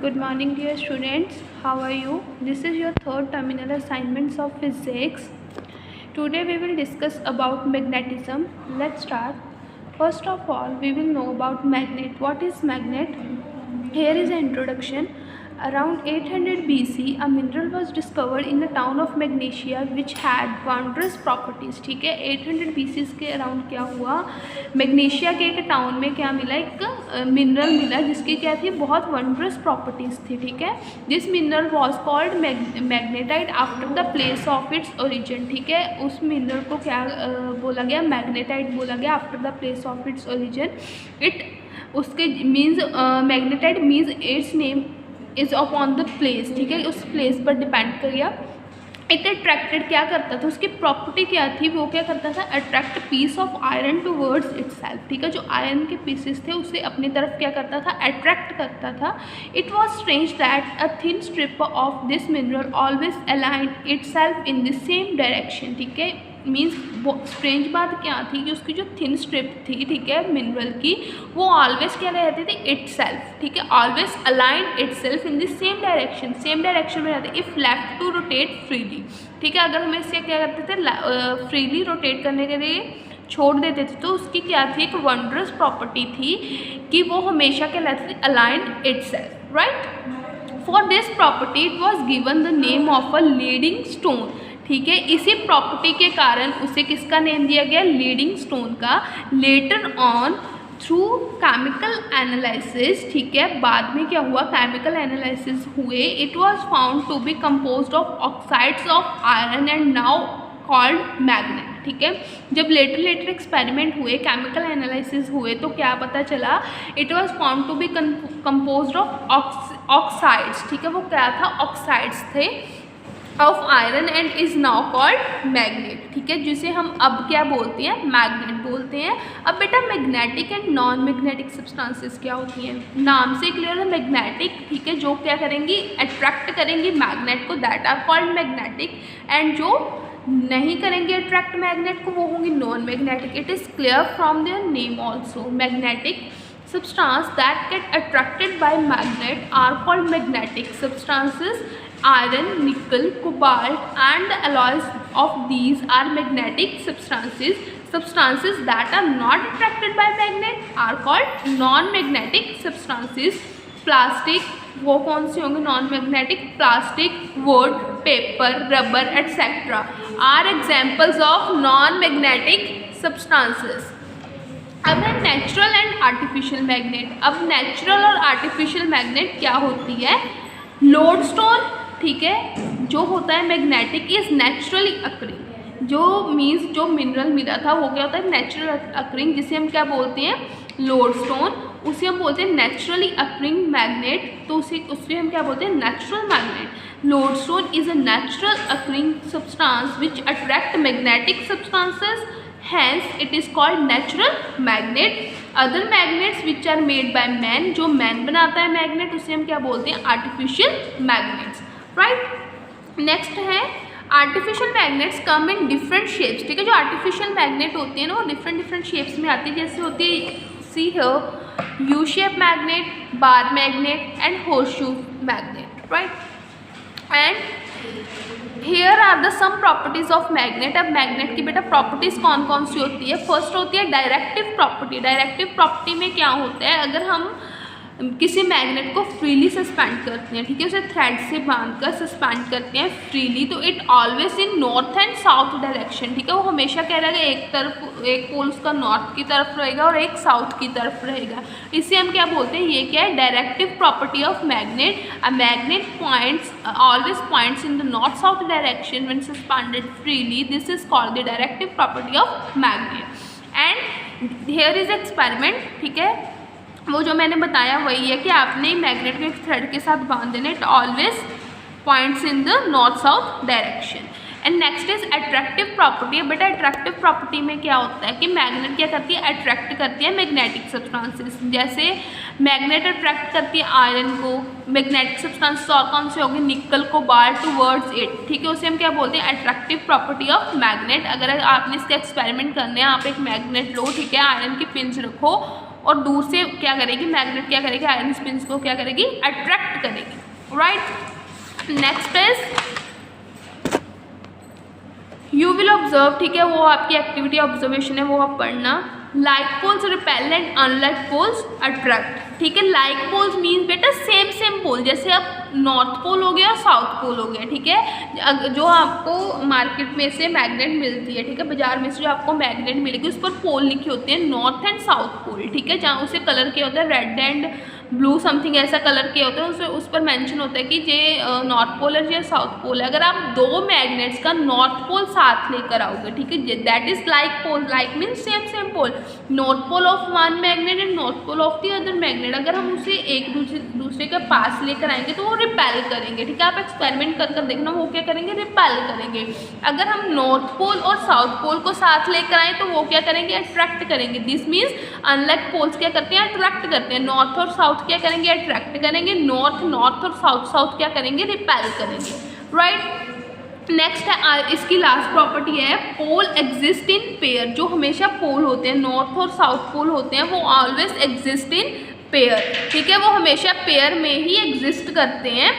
Good morning, dear students. How are you? This is your third terminal assignments of physics. Today we will discuss about magnetism. Let's start. First of all, we will know about magnet. What is magnet? Here is an introduction. Around 800 BC, a mineral was discovered in the town of Magnesia which had wondrous properties. ठीक है, 800 BC के around क्या हुआ, magnesia के एक town में क्या मिला, एक मिनरल मिला जिसकी क्या थी, बहुत वंडरस प्रॉपर्टीज़ थी. ठीक है, this mineral was called magnetite after the place of its origin. ठीक है, उस मिनरल को क्या बोला गया, मैग्नेटाइट बोला गया after the place of its origin. उसके means magnetite means its name is upon the place. ठीक है, उस प्लेस पर डिपेंड कर गया. इट अट्रैक्टेड, क्या करता था, उसकी प्रॉपर्टी क्या थी, वो क्या करता था, attract piece of iron towards itself. ठीक है, जो आयरन के पीसेस थे उसे अपनी तरफ क्या करता था, अट्रैक्ट करता था. It was strange that a thin strip of this mineral always aligned itself in the same direction. ठीक है, मीन्स स्ट्रेंज बात क्या थी कि उसकी जो थिन स्ट्रिप थी, ठीक है, मिनरल की, वो ऑलवेज क्या रहती थी, इटसेल्फ. ठीक है, always aligned itself in the same direction में रहते. If left to rotate freely. ठीक है, अगर हम इसे क्या करते थे, फ्रीली रोटेट करने के लिए छोड़ देते थे तो उसकी क्या थी, एक वंडरस प्रॉपर्टी थी कि वो हमेशा क्या रहती थी, aligned itself. Right, for this property it was given the name of a leading stone. ठीक है, इसी प्रॉपर्टी के कारण उसे किसका नेम दिया गया, लीडिंग स्टोन का. Later on through chemical analysis, ठीक है, बाद में क्या हुआ, केमिकल एनालिसिस हुए. It was found to be composed of oxides of iron and now called magnet. ठीक है, जब लेटर एक्सपेरिमेंट हुए, केमिकल एनालिसिस हुए, तो क्या पता चला, it was found to be composed of oxides. ठीक है, वो क्या था, ऑक्साइड्स थे of iron and is now called magnet. ठीक है, जिसे हम अब क्या बोलते हैं, मैग्नेट बोलते हैं. अब बेटा magnetic and non magnetic substances क्या होती हैं, नाम से क्लियर है. मैग्नेटिक, ठीक है, जो क्या करेंगी, अट्रैक्ट करेंगी मैग्नेट को, that are called magnetic. And जो नहीं करेंगे अट्रैक्ट मैग्नेट को, वो होंगी non magnetic. It is clear from their name also. Magnetic substance that get attracted by magnet are called magnetic substances. Iron, nickel, cobalt and the alloys of these are magnetic substances. Substances that are not attracted by magnet are called non-magnetic substances. Plastic, वो कौन से होंगे, non magnetic. Plastic, wood, paper, rubber etcetera are examples of non magnetic substances. अब है natural and artificial magnet. अब natural और artificial magnet क्या होती है, लोडस्टोन. ठीक है, जो होता है मैग्नेटिक इज नेचुरली अकरिंग. जो मीन्स जो मिनरल मिला था वो क्या होता है, नेचुरल अकरिंग, जिसे हम क्या बोलते हैं, लोडस्टोन. उसे हम बोलते हैं नेचुरली अकरिंग मैग्नेट, तो उसे हम क्या बोलते हैं, natural magnet. Lodestone is a natural occurring substance which attract magnetic substances. Hence it is called natural magnet. Other magnets which are made by man, जो man बनाता है मैग्नेट, उसे हम क्या बोलते हैं, आर्टिफिशियल मैग्नेट्स. राइट, नेक्स्ट है artificial magnets come in different shapes. ठीक है, जो आर्टिफिशियल मैग्नेट होती है ना, वो डिफरेंट शेप्स में आती है. जैसे होती है, see here, you shape magnet, bar magnet and horseshoe magnet. Right, and here are the some properties of magnet. अब मैग्नेट की बेटा प्रॉपर्टीज कौन कौन सी होती है. फर्स्ट होती है डायरेक्टिव प्रॉपर्टी. डायरेक्टिव प्रॉपर्टी में क्या होता है, अगर हम किसी मैग्नेट को फ्रीली सस्पेंड करते हैं, ठीक है, उसे थ्रेड से बांधकर सस्पेंड करते हैं फ्रीली, तो it always in north and south direction. ठीक है, वो हमेशा क्या रहेगा, एक तरफ, एक पोल उसका नॉर्थ की तरफ रहेगा और एक साउथ की तरफ रहेगा. इसे हम क्या बोलते हैं, ये क्या है, directive property of magnet. A magnet points always points in the north south direction when suspended freely. This is called the directive property of magnet. And here is experiment. ठीक है, वो जो मैंने बताया वही है कि आपने मैग्नेट को एक थ्रेड के साथ बांध देना. It always points in the north south direction. And next is attractive property. बेटा अट्रैक्टिव प्रॉपर्टी में क्या होता है कि मैग्नेट क्या करती है, अट्रैक्ट करती है मैग्नेटिक सब्सटेंसेस. जैसे मैग्नेट अट्रैक्ट करती है आयरन को. मैग्नेटिक सब्सटेंसेस और कौन से होंगे, निकल, कोबाल्ट टुवर्ड्स इट. ठीक है, उसे हम क्या बोलते हैं, अट्रैक्टिव प्रॉपर्टी ऑफ मैग्नेट. अगर आपने इसका एक्सपेरिमेंट करना है, आप एक मैग्नेट लो, ठीक है, आयरन की पिंस रखो, और दूर से क्या करेगी, मैग्नेट क्या करेगी, आयरन स्पिन्स को क्या करेगी, अट्रैक्ट करेगी, right. Next is you will observe, ठीक है, वो आपकी एक्टिविटी ऑब्जर्वेशन है, वो आप पढ़ना। Like poles repel and unlike poles attract, ठीक है। लाइक पोल्स मीन्स बेटा सेम पोल, जैसे अब नॉर्थ पोल हो गया और साउथ पोल हो गया, ठीक है। जो आपको मार्केट में से मैग्नेट मिलती है, ठीक है, बाजार में से जो आपको मैग्नेट मिलेगी उस पर पोल लिखे होते हैं, नॉर्थ एंड साउथ पोल, ठीक है, जहाँ उसे कलर किया होता है रेड एंड ब्लू समथिंग ऐसा कलर किया होता है, उस पर मेंशन होता है कि ये नॉर्थ पोल है या साउथ पोल है। अगर आप दो मैग्नेट्स का नॉर्थ पोल साथ लेकर आओगे, ठीक है, that is like pole. Like means same pole, north pole of one magnet and north pole of the other magnet. अगर हम उसे एक दूसरे के पास लेकर आएंगे तो वो रिपेल करेंगे, ठीक है। आप एक्सपेरिमेंट कर देखना, वो क्या करेंगे, रिपेल करेंगे। अगर हम नॉर्थ पोल और साउथ पोल को साथ लेकर आए तो वो क्या करेंगे, अट्रैक्ट करेंगे। दिस मीन्स अनलाइक पोल्स क्या करते हैं, अट्रैक्ट करते हैं। नॉर्थ और साउथ क्या करेंगे, अट्रैक्ट करेंगे। नॉर्थ और साउथ क्या करेंगे, रिपेल करेंगे, राइट। नेक्स्ट है इसकी लास्ट प्रॉपर्टी है पोल एग्जिस्ट इन पेयर। जो हमेशा पोल होते हैं, नॉर्थ और साउथ पोल होते हैं, वो ऑलवेज एग्जिस्ट इन पेयर, ठीक है, वो हमेशा पेयर में ही एग्जिस्ट करते हैं।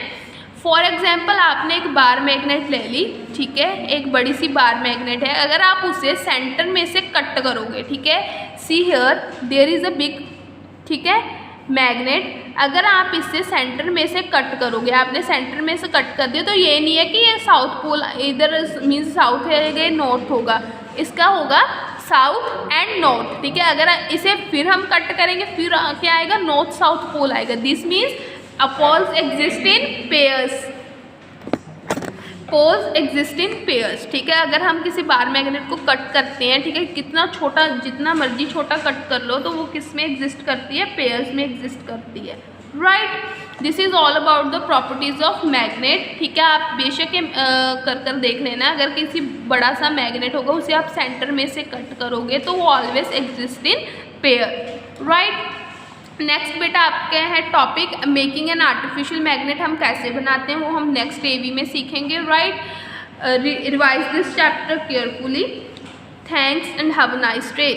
फॉर एग्जाम्पल आपने एक बार मैग्नेट ले ली, ठीक है, एक बड़ी सी बार मैग्नेट है। अगर आप उसे सेंटर में से कट करोगे, ठीक है, see here there is a big, ठीक है, मैग्नेट। अगर आप इससे सेंटर में से कट करोगे, आपने सेंटर में से कट कर दिया, तो ये नहीं है कि ये साउथ पोल इधर मीन्स साउथ है, ये नॉर्थ होगा, इसका होगा साउथ एंड नॉर्थ, ठीक है। अगर इसे फिर हम कट करेंगे, फिर क्या आएगा, नॉर्थ साउथ पोल आएगा। This means poles exist in pairs, poles exist in pairs, ठीक है। अगर हम किसी बार मैग्नेट को कट करते हैं, ठीक है, कितना छोटा, जितना मर्जी छोटा कट कर लो, तो वो किस में एग्जिस्ट करती है, पेयर्स में एग्जिस्ट करती है, right. This is all about the properties of magnet, ठीक है। आप बेशक कर देख लेना, अगर किसी बड़ा सा मैग्नेट होगा उसे आप सेंटर में से कट करोगे तो वो always exist in pair, right. Next बेटा आपके है topic making an artificial magnet. हम कैसे बनाते हैं वो हम नेक्स्ट AV में सीखेंगे, right. Revise this chapter carefully. Thanks and have a nice day.